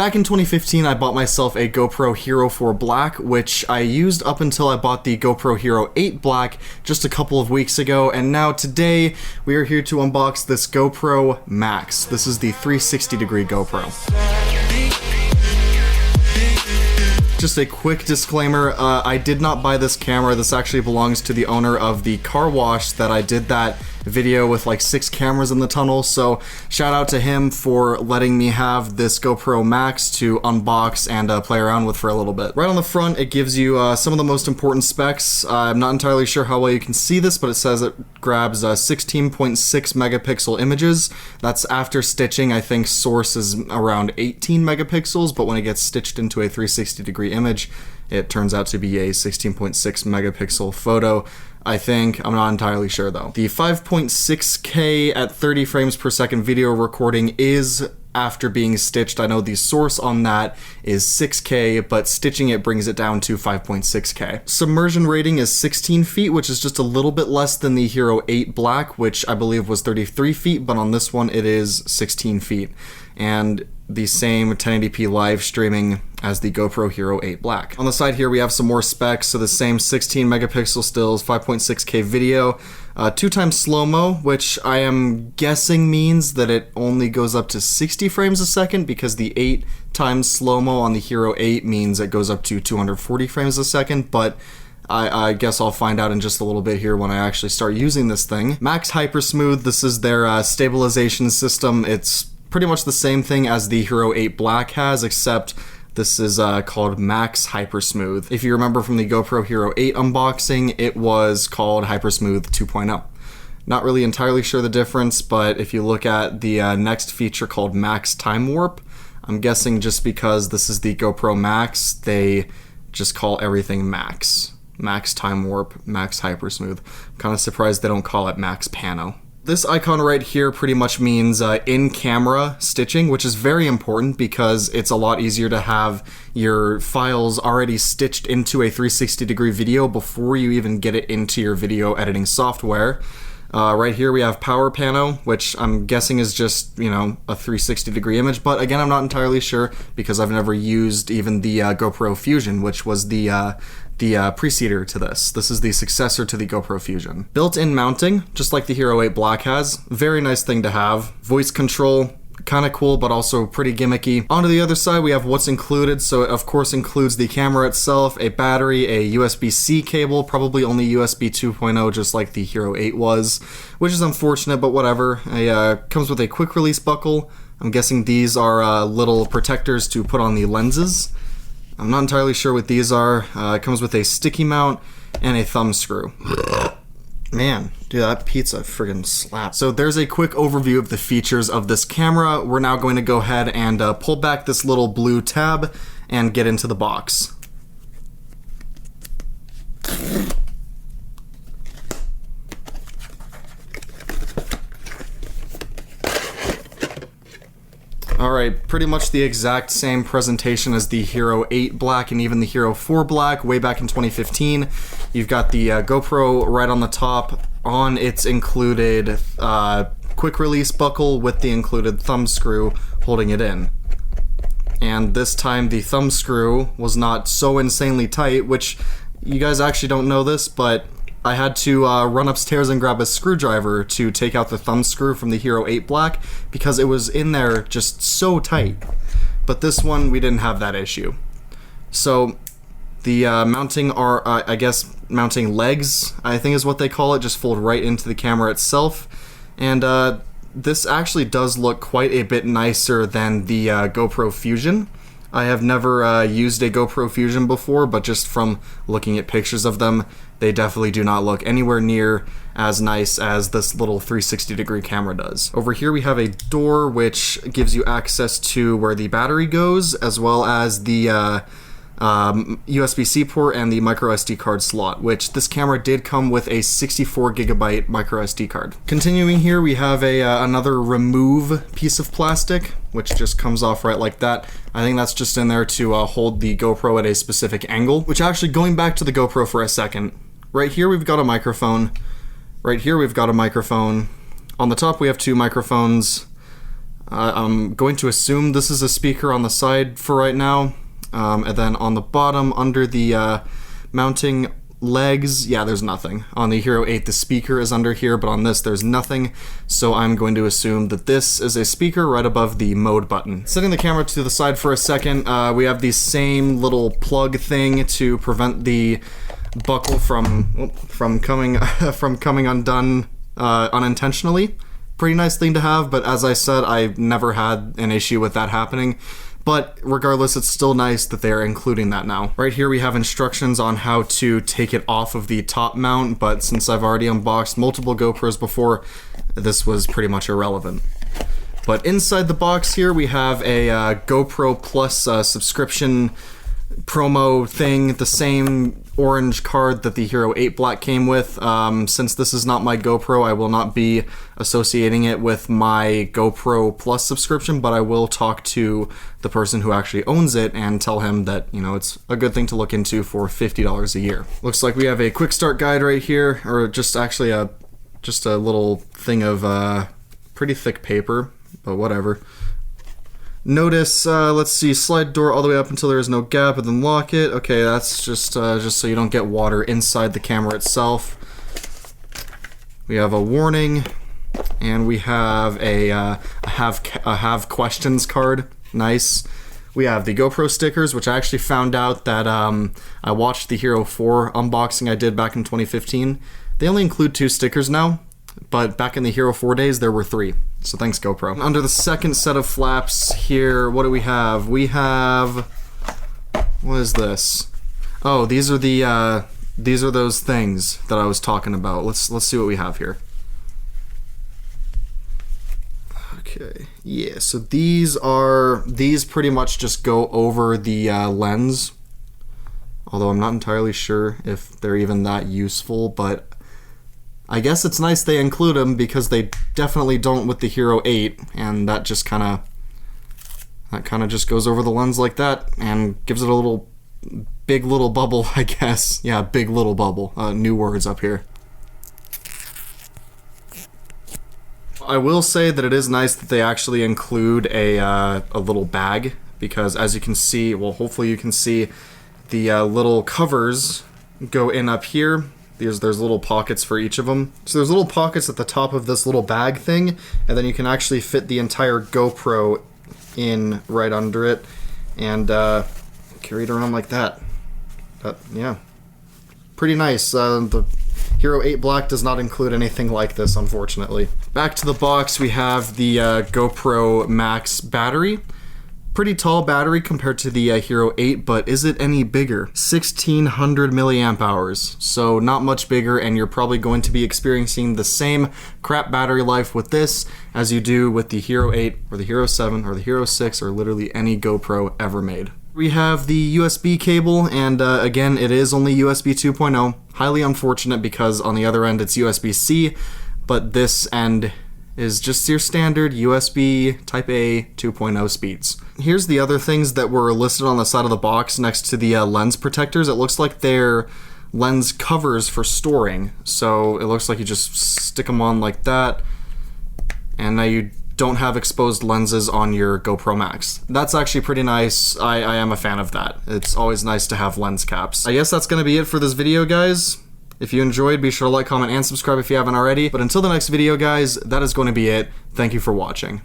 Back in 2015, I bought myself a GoPro Hero 4 Black, which I used up until I bought the GoPro Hero 8 Black just a couple of weeks ago, and now today we are here to unbox this GoPro MAX. This is the 360-degree GoPro. Just a quick disclaimer, I did not buy this camera. This actually belongs to the owner of the car wash that I did that video with like 6 cameras in the tunnel, so shout out to him for letting me have this GoPro MAX to unbox and play around with for a little bit. Right on the front, it gives you some of the most important specs. I'm not entirely sure how well you can see this, but it says it grabs 16.6 megapixel images. That's after stitching. I think source is around 18 megapixels, but when it gets stitched into a 360-degree image, it turns out to be a 16.6 megapixel photo. I think. I'm not entirely sure though. The 5.6K at 30 frames per second video recording is after being stitched. I know the source on that is 6K, but stitching it brings it down to 5.6K. Submersion rating is 16 feet, which is just a little bit less than the Hero 8 Black, which I believe was 33 feet, but on this one it is 16 feet. And the same 1080p live streaming as the GoPro Hero 8 Black. On the side here we have some more specs, so the same 16 megapixel stills, 5.6K video, 2x slow-mo, which I am guessing means that it only goes up to 60 frames a second, because the 8x slow-mo on the Hero 8 means it goes up to 240 frames a second, but I guess I'll find out in just a little bit here when I actually start using this thing. Max Hyper Smooth, this is their stabilization system. It's pretty much the same thing as the Hero 8 Black has, except this is called Max Hyper Smooth. If you remember from the GoPro Hero 8 unboxing, it was called Hyper Smooth 2.0. Not really entirely sure the difference, but if you look at the next feature called Max Time Warp, I'm guessing just because this is the GoPro Max, they just call everything Max. Max Time Warp, Max Hyper Smooth. I'm kind of surprised they don't call it Max Pano. This icon right here pretty much means in-camera stitching, which is very important because it's a lot easier to have your files already stitched into a 360-degree video before you even get it into your video editing software. Right here we have Power Pano, which I'm guessing is just, you know, a 360-degree image, but again, I'm not entirely sure because I've never used even the GoPro Fusion, which was the preceder to this. This is the successor to the GoPro Fusion. Built-in mounting, just like the Hero 8 Black has. Very nice thing to have. Voice control, kind of cool, but also pretty gimmicky. Onto the other side, we have what's included. So it of course includes the camera itself, a battery, a USB-C cable, probably only USB 2.0, just like the Hero 8 was, which is unfortunate, but whatever. Comes with a quick release buckle. I'm guessing these are little protectors to put on the lenses. I'm not entirely sure what these are. It comes with a sticky mount and a thumb screw. Man, dude, that pizza friggin' slaps. So there's a quick overview of the features of this camera. We're now going to go ahead and pull back this little blue tab and get into the box. Alright, pretty much the exact same presentation as the Hero 8 Black and even the Hero 4 Black way back in 2015. You've got the GoPro right on the top on its included quick release buckle with the included thumb screw holding it in. And this time the thumb screw was not so insanely tight, which you guys actually don't know this, but I had to run upstairs and grab a screwdriver to take out the thumb screw from the Hero 8 Black because it was in there just so tight. But this one, we didn't have that issue. So the mounting are, I guess, mounting legs, I think is what they call it, just fold right into the camera itself. And this actually does look quite a bit nicer than the GoPro Fusion. I have never used a GoPro Fusion before, but just from looking at pictures of them, they definitely do not look anywhere near as nice as this little 360-degree camera does. Over here we have a door which gives you access to where the battery goes, as well as the USB-C port and the micro SD card slot, which this camera did come with a 64 gigabyte micro SD card. Continuing here, we have another remove piece of plastic, which just comes off right like that. I think that's just in there to hold the GoPro at a specific angle, which actually, going back to the GoPro for a second, right here we've got a microphone, right here we've got a microphone, on the top we have two microphones, I'm going to assume this is a speaker on the side for right now. And then on the bottom, under the mounting legs, yeah, there's nothing. On the Hero 8, the speaker is under here, but on this, there's nothing. So I'm going to assume that this is a speaker right above the mode button. Setting the camera to the side for a second, we have the same little plug thing to prevent the buckle from coming undone unintentionally. Pretty nice thing to have, but as I said, I've never had an issue with that happening. But regardless, it's still nice that they're including that now. Right here we have instructions on how to take it off of the top mount, but since I've already unboxed multiple GoPros before, this was pretty much irrelevant. But inside the box here we have a GoPro Plus subscription promo thing, the same orange card that the Hero 8 Black came with. Since this is not my GoPro, I will not be associating it with my GoPro Plus subscription, but I will talk to the person who actually owns it and tell him that, you know, it's a good thing to look into for $50 a year. Looks like we have a quick start guide right here, or just actually a little thing of pretty thick paper, but whatever. Notice, let's see, slide door all the way up until there is no gap and then lock it. Okay, that's just so you don't get water inside the camera itself. We have a warning, and we have a have questions card. Nice. We have the GoPro stickers, which I actually found out that I watched the Hero 4 unboxing I did back in 2015. They only include 2 stickers now, but back in the Hero 4 days there were 3. So thanks, GoPro. Under the second set of flaps here, what do we have? We have, what is this? Oh, these are those things that I was talking about. Let's see what we have here. Okay, yeah, so these pretty much just go over the lens. Although I'm not entirely sure if they're even that useful, but I guess it's nice they include them because they definitely don't with the Hero 8, and that kind of just goes over the lens like that and gives it a big little bubble, I guess. Yeah, big little bubble. New words up here. I will say that it is nice that they actually include a little bag, because as you can see, well, hopefully you can see, the little covers go in up here. There's little pockets for each of them. So there's little pockets at the top of this little bag thing, and then you can actually fit the entire GoPro in right under it and carry it around like that. Yeah, pretty nice. The Hero 8 Black does not include anything like this, unfortunately. Back to the box, we have the GoPro MAX battery. Pretty tall battery compared to the Hero 8, but is it any bigger? 1600 milliamp hours, so not much bigger, and you're probably going to be experiencing the same crap battery life with this as you do with the Hero 8 or the Hero 7 or the Hero 6 or literally any GoPro ever made. We have the USB cable, and again, it is only USB 2.0. Highly unfortunate because on the other end it's USB-C, but this end is just your standard USB Type A 2.0 speeds. Here's the other things that were listed on the side of the box next to the lens protectors. It looks like they're lens covers for storing. So it looks like you just stick them on like that, and now you don't have exposed lenses on your GoPro MAX. That's actually pretty nice. I am a fan of that. It's always nice to have lens caps. I guess that's gonna be it for this video, guys. If you enjoyed, be sure to like, comment, and subscribe if you haven't already. But until the next video, guys, that is going to be it. Thank you for watching.